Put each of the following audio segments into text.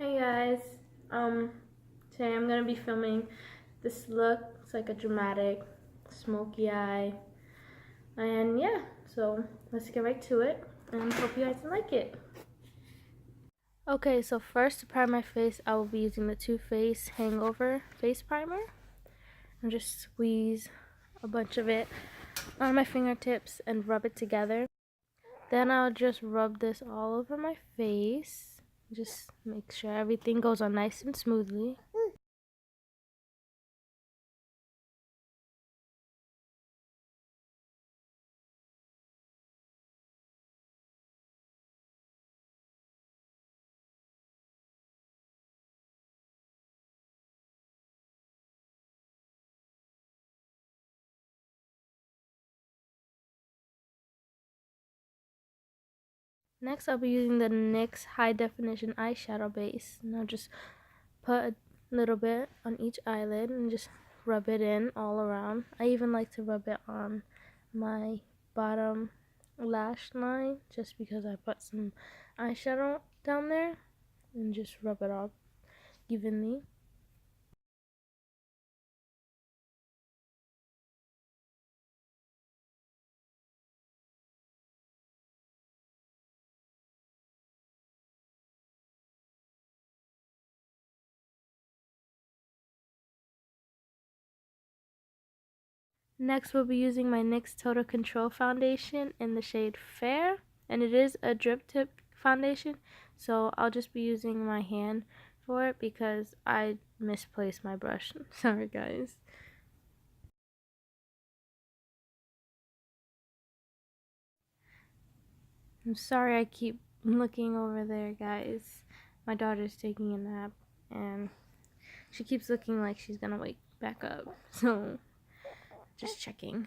Hey guys, today I'm gonna be filming this look. It's like a dramatic smoky eye, and yeah, so let's get right to it, and hope you guys like it. Okay, so first to prime my face, I will be using the Too Faced Hangover Face Primer, and just squeeze a bunch of it on my fingertips and rub it together. Then I'll just rub this all over my face, just make sure everything goes on nice and smoothly. Next, I'll be using the NYX High Definition Eyeshadow Base. And I'll just put a little bit on each eyelid and just rub it in all around. I even like to rub it on my bottom lash line just because I put some eyeshadow down there, and just rub it off evenly. Next, we'll be using my NYX Total Control Foundation in the shade Fair, and it is a drip tip foundation, so I'll just be using my hand for it because I misplaced my brush. Sorry guys. I'm sorry I keep looking over there, guys. My daughter's taking a nap and she keeps looking like she's gonna wake back up, so just checking.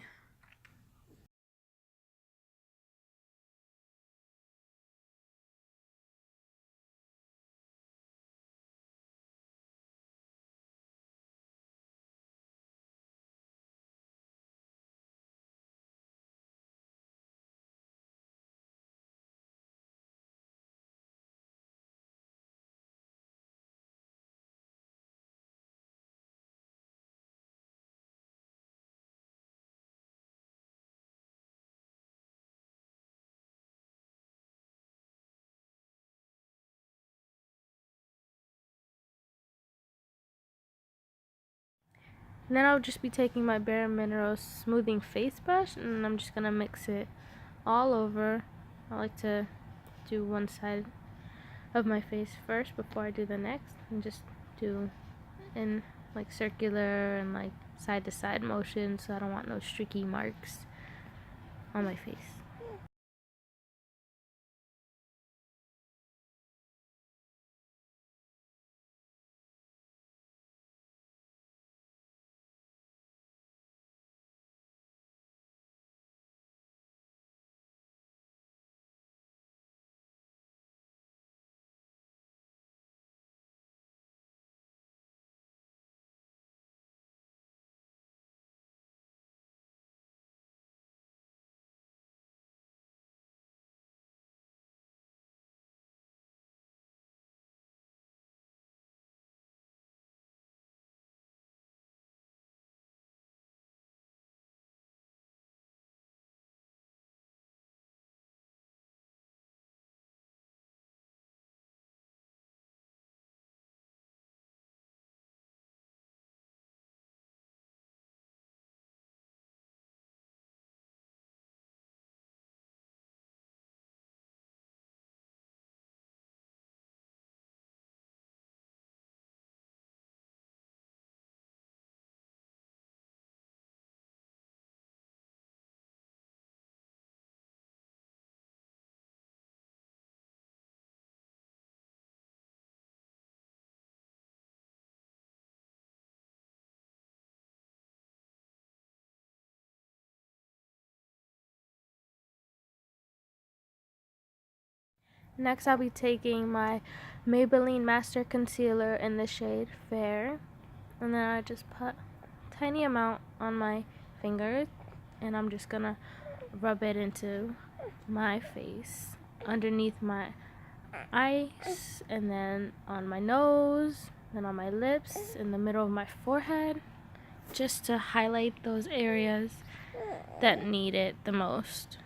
And then I'll just be taking my Bare Minerals smoothing face brush, and I'm just gonna mix it all over. I like to do one side of my face first before I do the next, and just do in like circular and like side to side motion, so I don't want no streaky marks on my face. Next, I'll be taking my Maybelline Master Concealer in the shade Fair, and then I just put a tiny amount on my fingers, and I'm just gonna rub it into my face underneath my eyes, and then on my nose, then on my lips, in the middle of my forehead, just to highlight those areas that need it the most.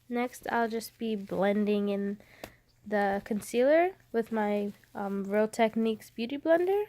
Next, I'll just be blending in the concealer with my Real Techniques Beauty Blender.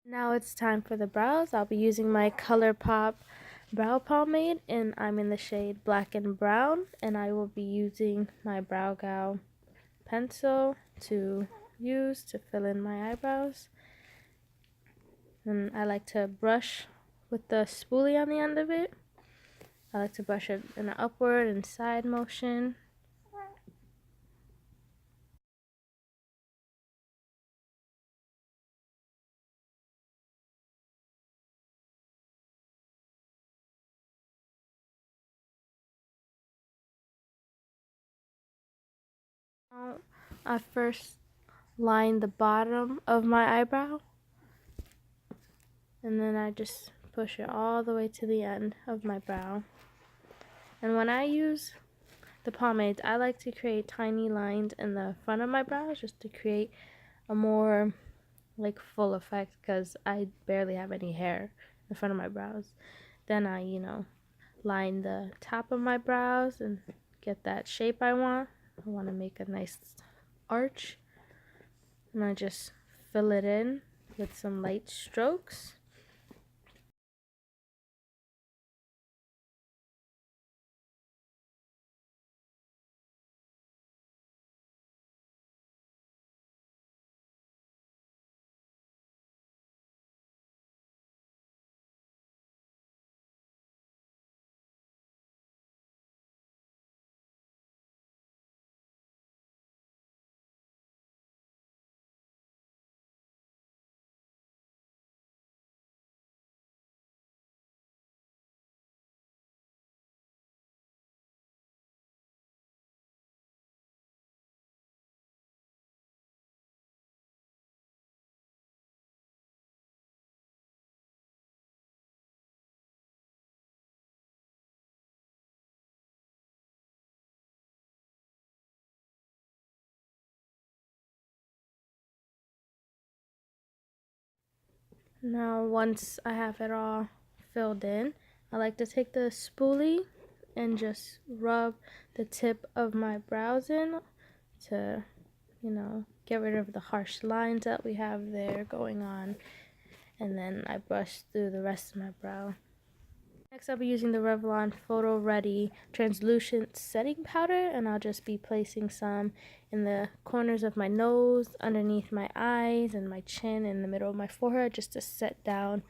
Now it's time for the brows. I'll be using my ColourPop brow pomade, and I'm in the shade Black and Brown, and I will be using my Brow Gel pencil to use to fill in my eyebrows. And I like to brush with the spoolie on the end of it. I like to brush it in an upward and side motion. I first line the bottom of my eyebrow, and then I just push it all the way to the end of my brow. And when I use the pomades, I like to create tiny lines in the front of my brows just to create a more like full effect, because I barely have any hair in the front of my brows. Then I, line the top of my brows and get that shape I want. I want to make a nice arch, and I just fill it in with some light strokes. Now once I have it all filled in, I like to take the spoolie and just rub the tip of my brows in to, get rid of the harsh lines that we have there going on. And then I brush through the rest of my brow. Next, I'll be using the Revlon photoready translucent setting powder, and I'll just be placing some in the corners of my nose, underneath my eyes, and my chin, in the middle of my forehead, just to set down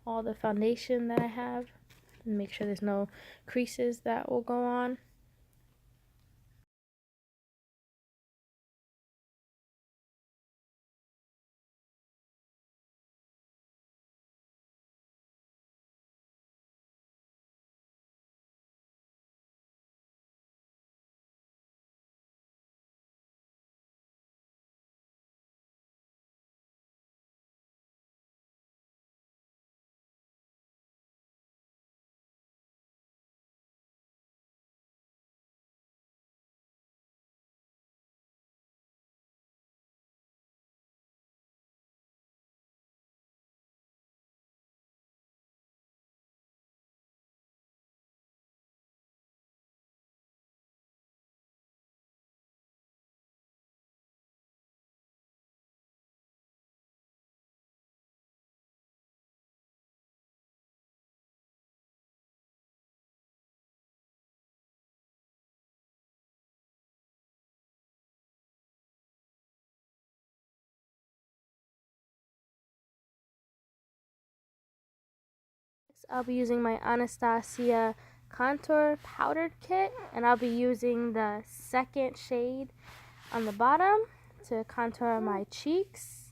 all the foundation that I have and make sure there's no creases that will go on. Next, I'll be using my Anastasia contour powder kit, and I'll be using the second shade on the bottom to contour my cheeks.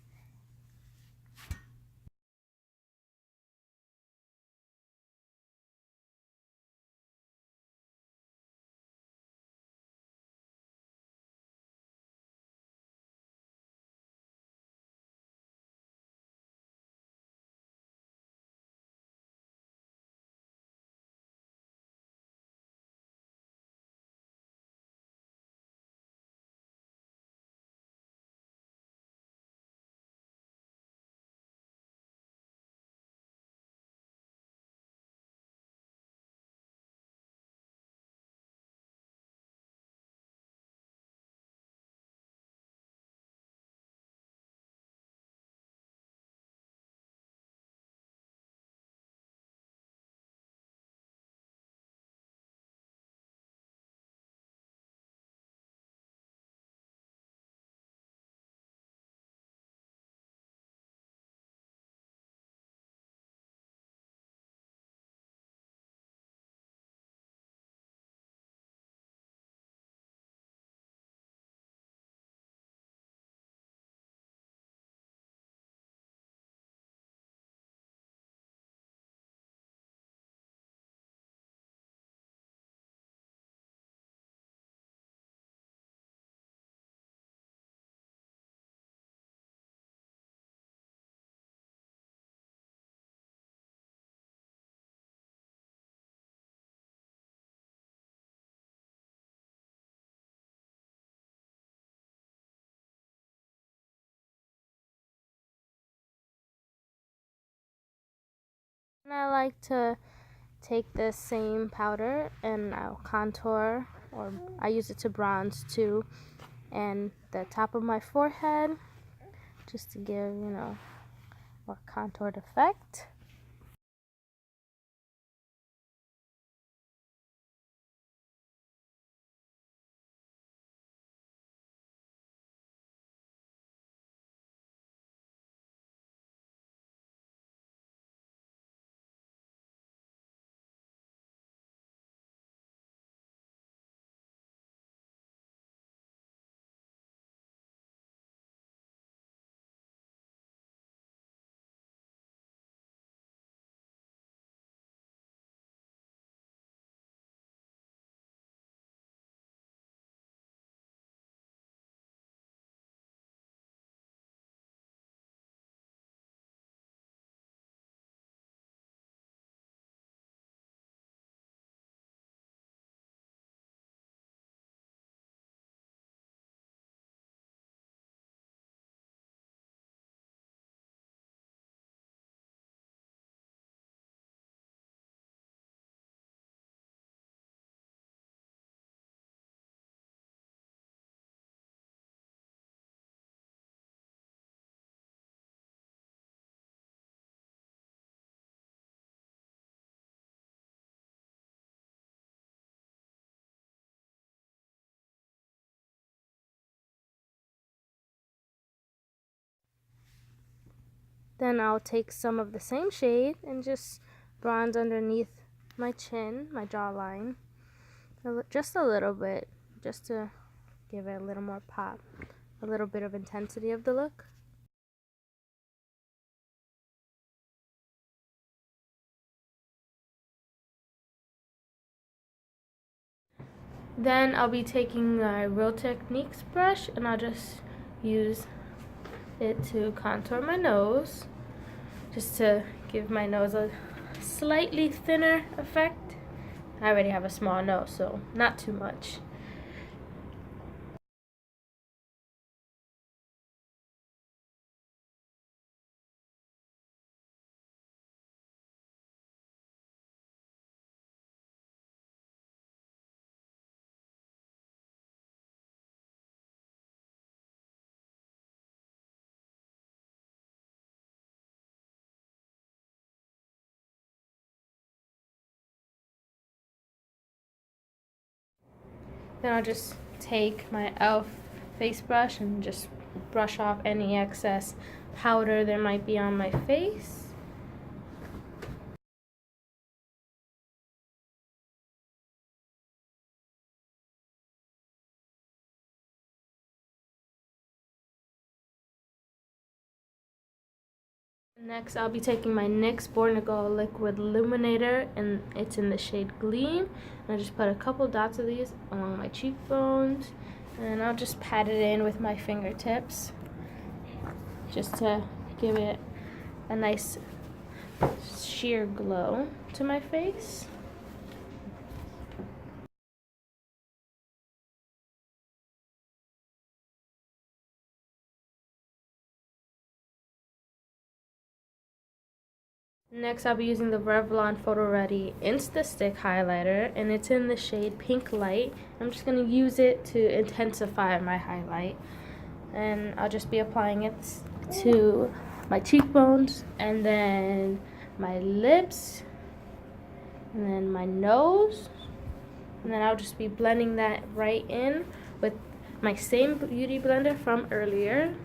And I like to take this same powder and I'll contour, or I use it to bronze too, and the top of my forehead, just to give, more contoured effect. Then I'll take some of the same shade and just bronze underneath my chin, my jawline, just a little bit, just to give it a little more pop, a little bit of intensity of the look. Then I'll be taking my Real Techniques brush and I'll just use it to contour my nose, just to give my nose a slightly thinner effect. I already have a small nose, so not too much. Then I'll just take my e.l.f. face brush and just brush off any excess powder there might be on my face. Next, I'll be taking my NYX Born to Go liquid illuminator, and it's in the shade Gleam. And I just put a couple dots of these along my cheekbones, and I'll just pat it in with my fingertips, just to give it a nice sheer glow to my face. Next, I'll be using the Revlon photoready Instastick highlighter, and it's in the shade Pink Light. I'm just going to use it to intensify my highlight, and I'll just be applying it to my cheekbones, and then my lips, and then my nose, and then I'll just be blending that right in with my same beauty blender from earlier.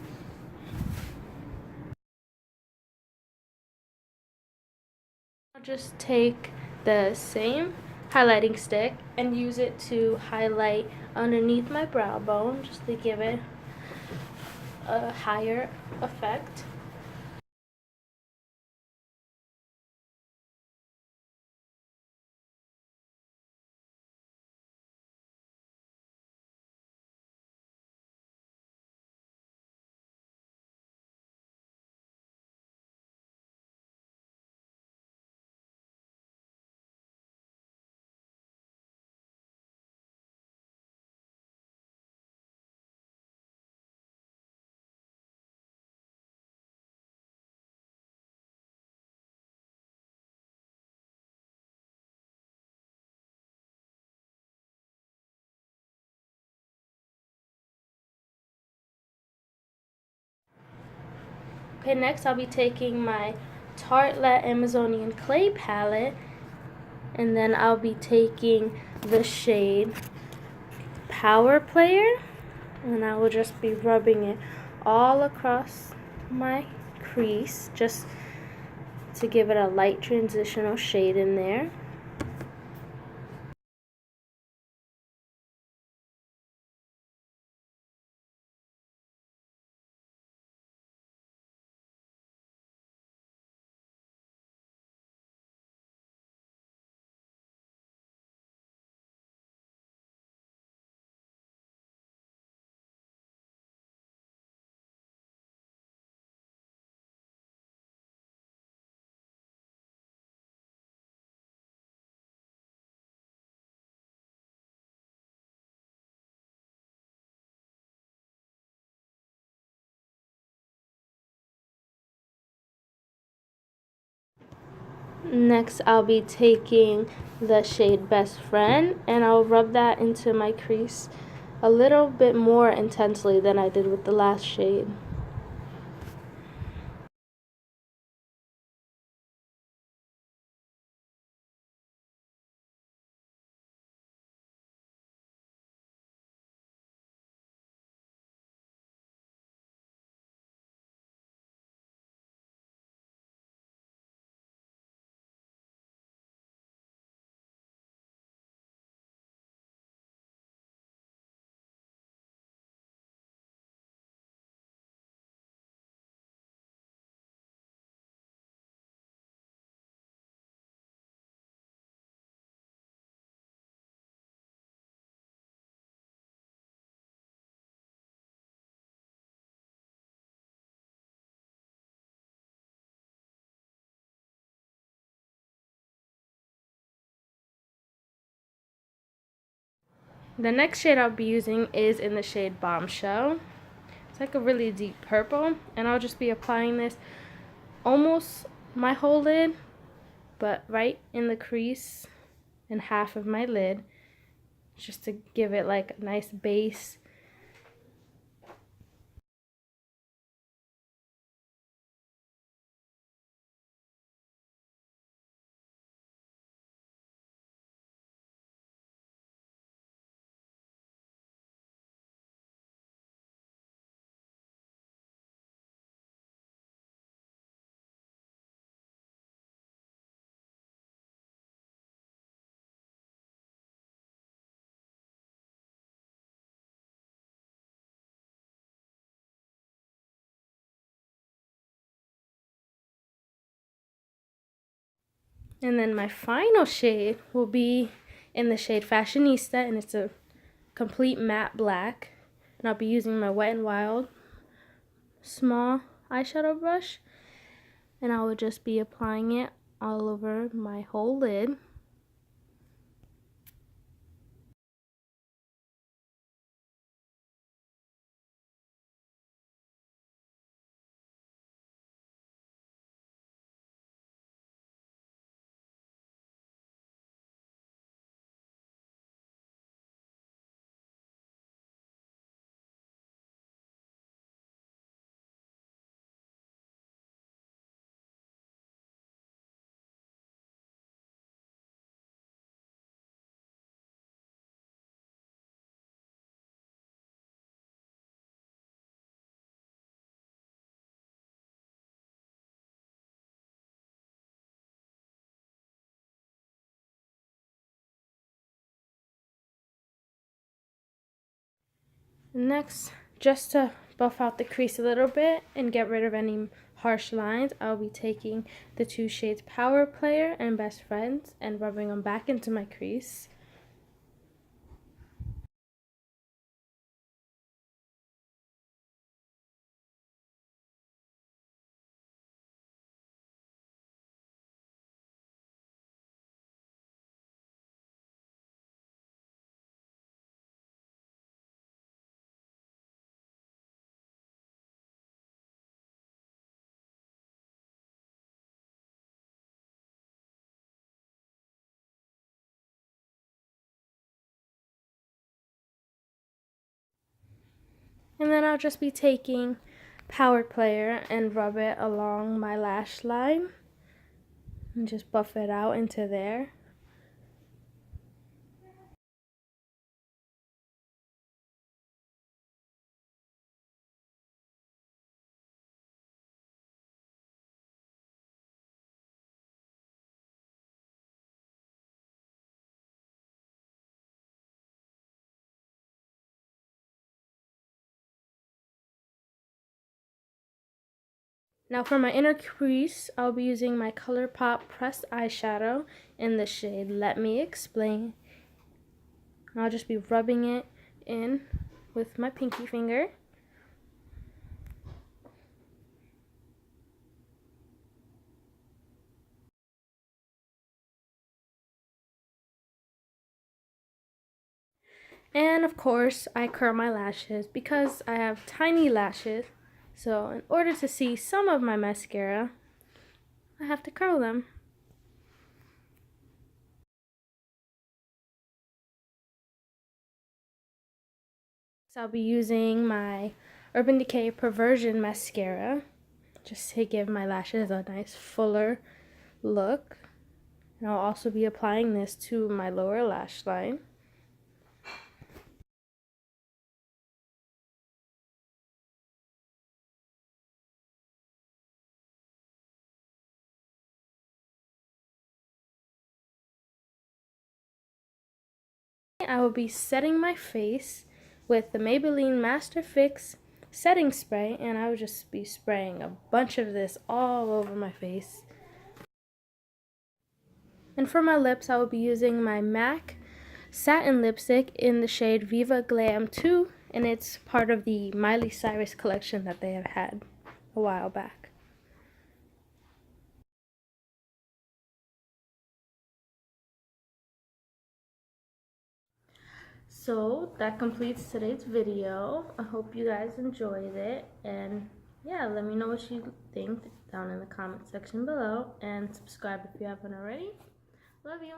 I'll just take the same highlighting stick and use it to highlight underneath my brow bone, just to give it a higher effect. Okay, next I'll be taking my Tartelette Amazonian Clay palette, and then I'll be taking the shade Power Player, and I will just be rubbing it all across my crease, just to give it a light transitional shade in there. Next, I'll be taking the shade Best Friend, and I'll rub that into my crease a little bit more intensely than I did with the last shade. The next shade I'll be using is in the shade Bombshell. It's like a really deep purple, and I'll just be applying this almost my whole lid, but right in the crease and half of my lid, just to give it like a nice base. And then my final shade will be in the shade Fashionista, and it's a complete matte black. And I'll be using my Wet n Wild small eyeshadow brush, and I will just be applying it all over my whole lid. Next, just to buff out the crease a little bit and get rid of any harsh lines, I'll be taking the two shades Power Player and Best Friends and rubbing them back into my crease. And then I'll just be taking Power Player and rub it along my lash line and just buff it out into there. Now for my inner crease, I'll be using my ColourPop pressed eyeshadow in the shade Let Me Explain. I'll just be rubbing it in with my pinky finger. And of course, I curl my lashes because I have tiny lashes. So in order to see some of my mascara, I have to curl them. So I'll be using my Urban Decay Perversion mascara just to give my lashes a nice fuller look. And I'll also be applying this to my lower lash line. I will be setting my face with the Maybelline Master Fix setting spray, and I will just be spraying a bunch of this all over my face. And for my lips, I will be using my MAC satin lipstick in the shade Viva Glam 2, and it's part of the Miley Cyrus collection that they have had a while back. So that completes today's video. I hope you guys enjoyed it, and yeah, let me know what you think down in the comment section below, and subscribe if you haven't already. Love you.